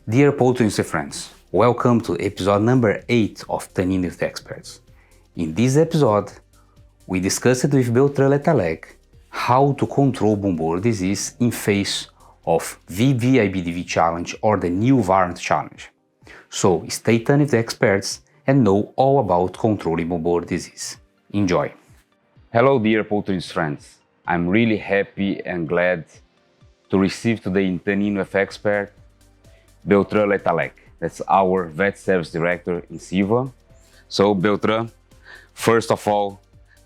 Dear Poultry friends, welcome to episode number 8 of Tannin with Experts. In this episode, we discussed with Bertrand Le-Tallec how to control Gumboro disease in face of vvIBDV challenge or the new variant challenge. So stay tuned with the experts and know all about controlling Gumboro disease. Enjoy! Hello dear Poultry friends, I'm really happy and glad to receive today in Tannin with Expert Bertrand Le-Tallec. That's our vet service director in Ceva. So Bertrand, first of all,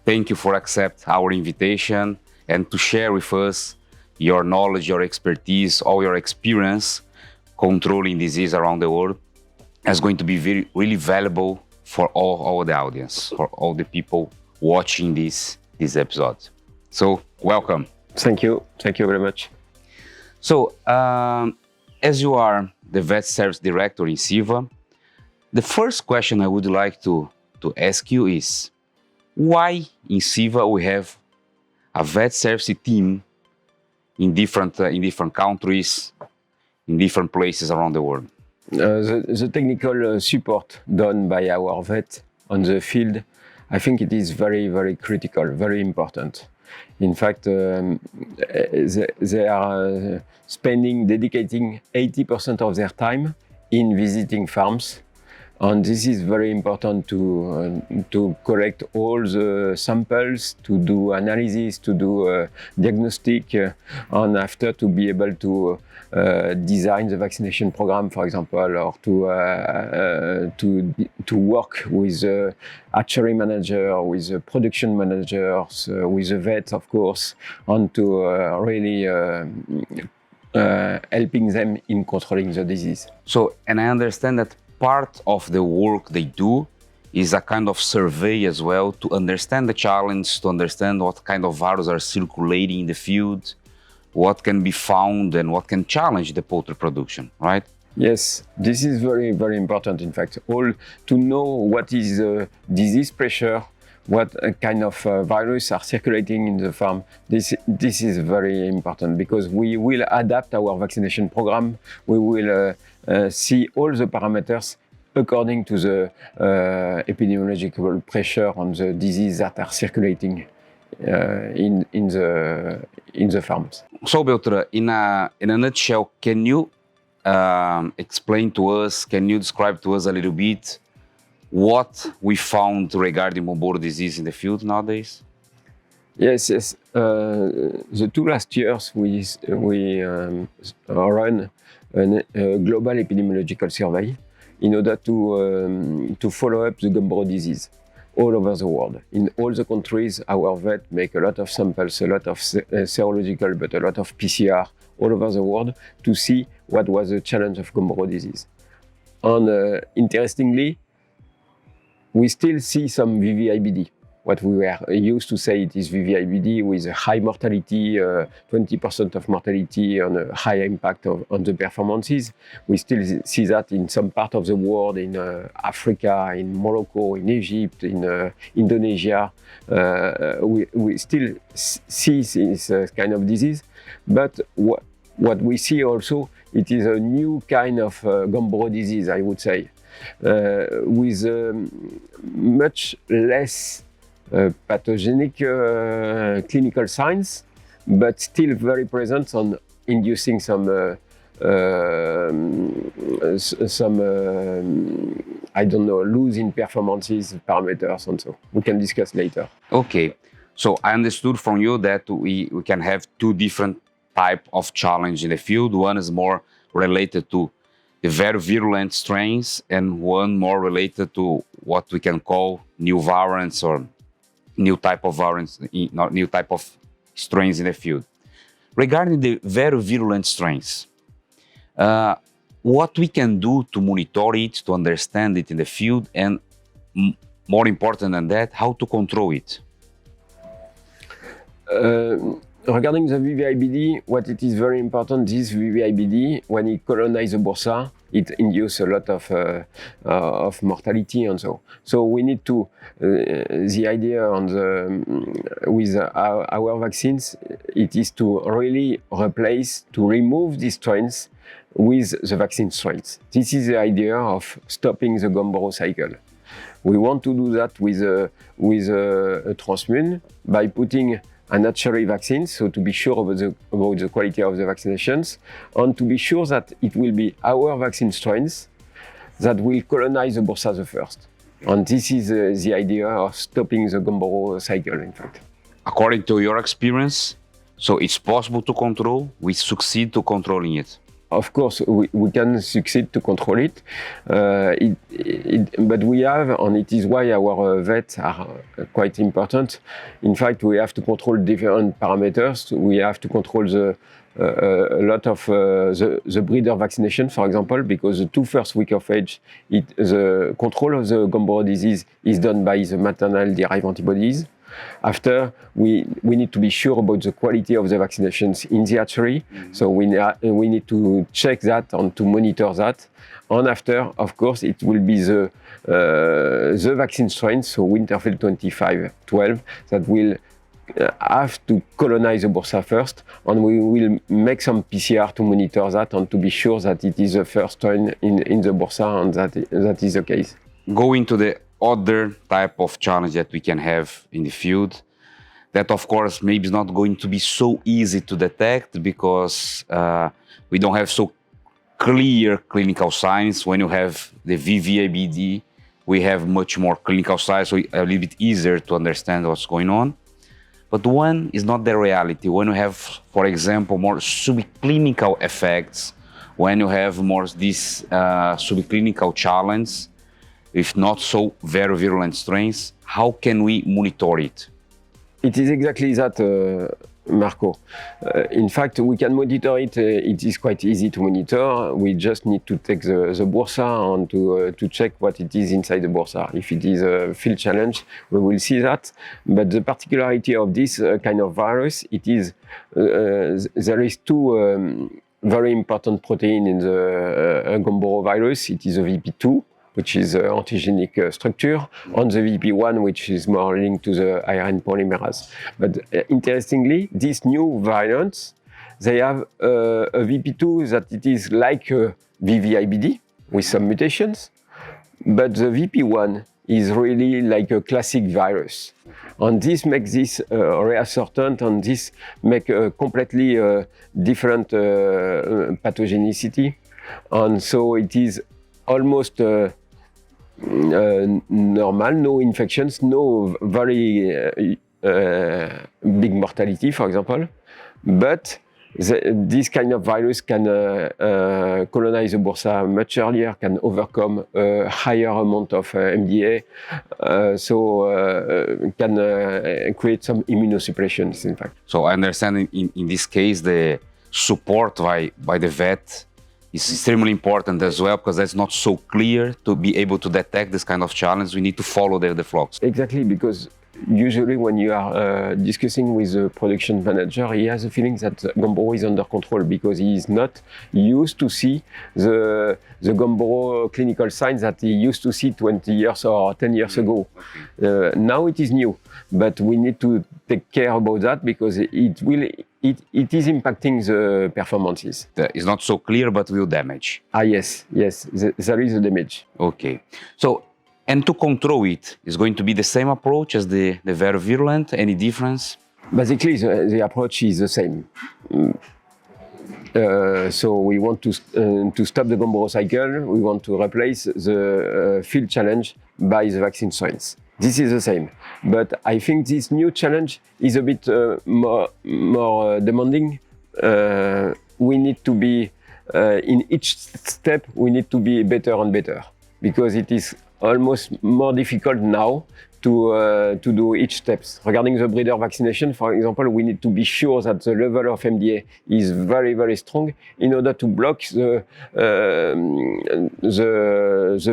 thank you for accepting our invitation and to share with us your knowledge, your expertise, all your experience controlling disease around the world. It's going to be really valuable for all the audience, for all the people watching this episode. So welcome. Thank you very much. So as you are the vet service director in Ceva, the first question I would like to ask you is, why in Ceva we have a vet service team in different countries, in different places around the world? The technical support done by our vet on the field, I think it is very, very critical, very important. In fact, they are dedicating 80% of their time in visiting farms. And this is very important to collect all the samples, to do analysis, to do diagnostic, and after to be able to design the vaccination program, for example, or to work with the hatchery manager, with the production managers, with the vet, of course, and to really helping them in controlling the disease. So, and I understand that part of the work they do is a kind of survey as well to understand the challenge, to understand what kind of viruses are circulating in the field, what can be found and what can challenge the poultry production, right? Yes, this is very, very important, in fact. All to know what is disease pressure, what kind of virus are circulating in the farm. This is very important because we will adapt our vaccination program. We will see all the parameters according to the epidemiological pressure on the disease that are circulating in the farms. So Bertrand, in a nutshell, can you explain to us, can you describe to us a little bit what we found regarding Gumboro disease in the field nowadays? Yes. The 2 last years we run a global epidemiological survey in order to follow up the Gumboro disease all over the world. In all the countries, our vet make a lot of samples, a lot of serological, but a lot of PCR all over the world to see what was the challenge of Gumboro disease. And interestingly, we still see some vvIBD. What we were used to say it is vvIBD with a high mortality, 20% of mortality and a high impact on the performances. We still see that in some part of the world, in Africa, in Morocco, in Egypt, in Indonesia. We still see this kind of disease, but what we see also, it is a new kind of Gumboro disease, I would say, with much less pathogenic clinical signs, but still very present on inducing some lose in performances parameters, and so we can discuss later. Okay, so I understood from you that we can have 2 different types of challenge in the field. One is more related to the very virulent strains, and one more related to what we can call new variants or new type of variants, new type of strains in the field. Regarding the very virulent strains, what we can do to monitor it, to understand it in the field, and more important than that, how to control it? Regarding the vvIBD, what it is very important, this vvIBD, when it colonizes the bursa, it induces a lot of mortality and so. So we need to, the idea with our vaccines, it is to really replace, to remove these strains with the vaccine strains. This is the idea of stopping the Gumboro cycle. We want to do that with a transmune by putting a natural vaccine, so to be sure about the quality of the vaccinations, and to be sure that it will be our vaccine strains that will colonize the bursa the first. And this is the idea of stopping the Gumboro cycle, in fact. According to your experience, so it's possible to control, we succeed to controlling it. Of course, we can succeed to control it, but we have, and it is why our vets are quite important. In fact, we have to control different parameters. We have to control a lot of the breeder vaccination, for example, because the 2 first weeks of age, the control of the Gumboro disease is done by the maternal-derived antibodies. After, we need to be sure about the quality of the vaccinations in the hatchery. So we need to check that and to monitor that. And after, of course, it will be the vaccine strains, so Winterfeld 2512, that will have to colonize the bursa first, and we will make some PCR to monitor that and to be sure that it is the first strain in the bursa, and that is the case. Going to the other type of challenge that we can have in the field, that of course maybe is not going to be so easy to detect because we don't have so clear clinical signs. When you have the vvIBDV, we have much more clinical signs, so a little bit easier to understand what's going on. But one is not the reality. When you have, for example, more subclinical effects, when you have more this subclinical challenge, if not so very virulent strains, how can we monitor it? It is exactly that, Marco. In fact, we can monitor it. It is quite easy to monitor. We just need to take the bursa and to check what it is inside the bursa. If it is a field challenge, we will see that. But the particularity of this kind of virus, it is there is 2 very important proteins in the Gumboro virus. It is a VP2, which is antigenic structure, and the VP1, which is more linked to the iron polymerase. But interestingly, these new variants, they have a VP2 that it is like vvIBD with some mutations, but the VP1 is really like a classic virus. And this makes this reassortant, and this makes a completely different pathogenicity. And so it is almost normal, no infections, no very big mortality, for example. But this kind of virus can colonize the bursa much earlier, can overcome a higher amount of MDA, can create some immunosuppressions, in fact. So I understand in this case the support by the vet is extremely important as well, because that's not so clear to be able to detect this kind of challenge. We need to follow the flocks. Exactly, because usually when you are discussing with the production manager, he has a feeling that Gumboro is under control because he is not used to see the Gumboro clinical signs that he used to see 20 years or 10 years ago. Now it is new, but we need to take care about that because it is impacting the performances. It's not so clear, but will damage. Yes, there is a damage. Okay, so, and to control it, is going to be the same approach as the very virulent? Any difference? Basically, the approach is the same. So we want to stop the Gumboro cycle. We want to replace the field challenge by the vaccine strains. This is the same, but I think this new challenge is a bit more demanding. We need to be, in each step, we need to be better and better, because it is almost more difficult now to do each steps. Regarding the breeder vaccination, for example, we need to be sure that the level of MDA is very, very strong in order to block the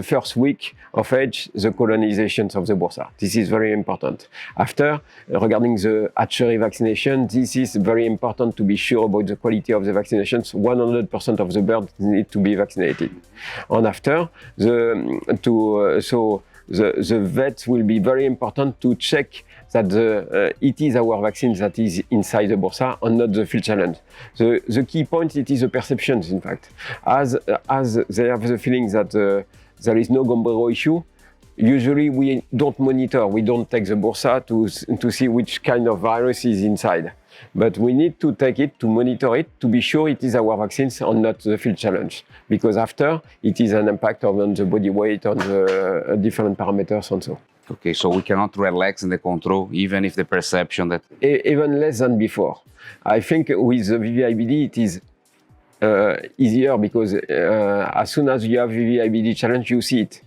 first week of age, the colonizations of the bursa. This is very important. After, regarding the hatchery vaccination, this is very important to be sure about the quality of the vaccinations. 100% of the birds need to be vaccinated. And after, the vets will be very important to check that it is our vaccine that is inside the bursa and not the field challenge. The key point, it is the perceptions, in fact. As they have the feeling that there is no Gumboro issue, usually we don't monitor, we don't take the bursa to see which kind of virus is inside. But we need to take it, to monitor it, to be sure it is our vaccines and not the field challenge. Because after, it is an impact on the body weight, on the different parameters and so. Okay, so we cannot relax in the control, even if the perception that... Even less than before. I think with the vvIBD, it is easier because as soon as you have vvIBD challenge, you see it.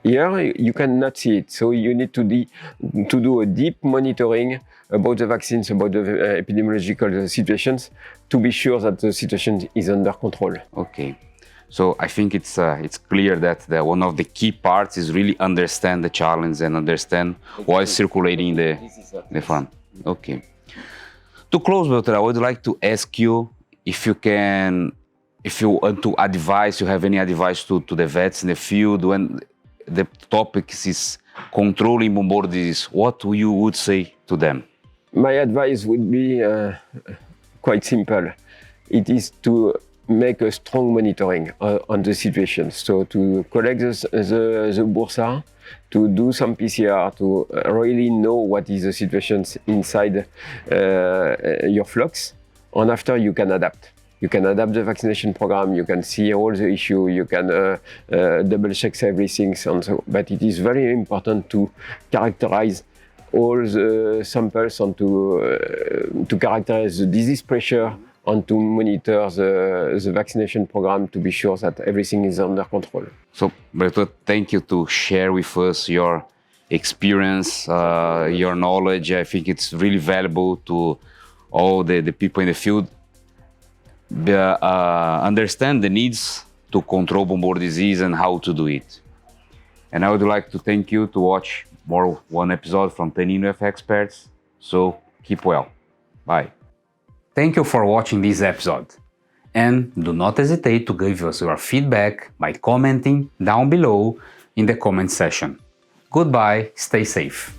Here, you cannot see it, so you need to do a deep monitoring about the vaccines, about the epidemiological situations, to be sure that the situation is under control. Okay, so I think it's clear that one of the key parts is really understand the challenge and understand what is circulating in the farm. Okay. To close, Bertrand, I would like to ask you if you want to advise, you have any advice to the vets in the field when the topic is controlling Gumboro disease, what you would say to them? My advice would be quite simple. It is to make a strong monitoring on the situation. So to collect the bursa, to do some PCR, to really know what is the situation inside your flocks, and after you can adapt. You can adapt the vaccination program, you can see all the issue, you can double check everything, and so. But it is very important to characterize all the samples and to characterize the disease pressure and to monitor the vaccination program to be sure that everything is under control. So, Bertrand, thank you to share with us your experience, your knowledge. I think it's really valuable to all the people in the field. Understand the needs to control Gumboro disease and how to do it. And I would like to thank you to watch one episode from 10 UF Experts. So keep well. Bye. Thank you for watching this episode. And do not hesitate to give us your feedback by commenting down below in the comment section. Goodbye, stay safe.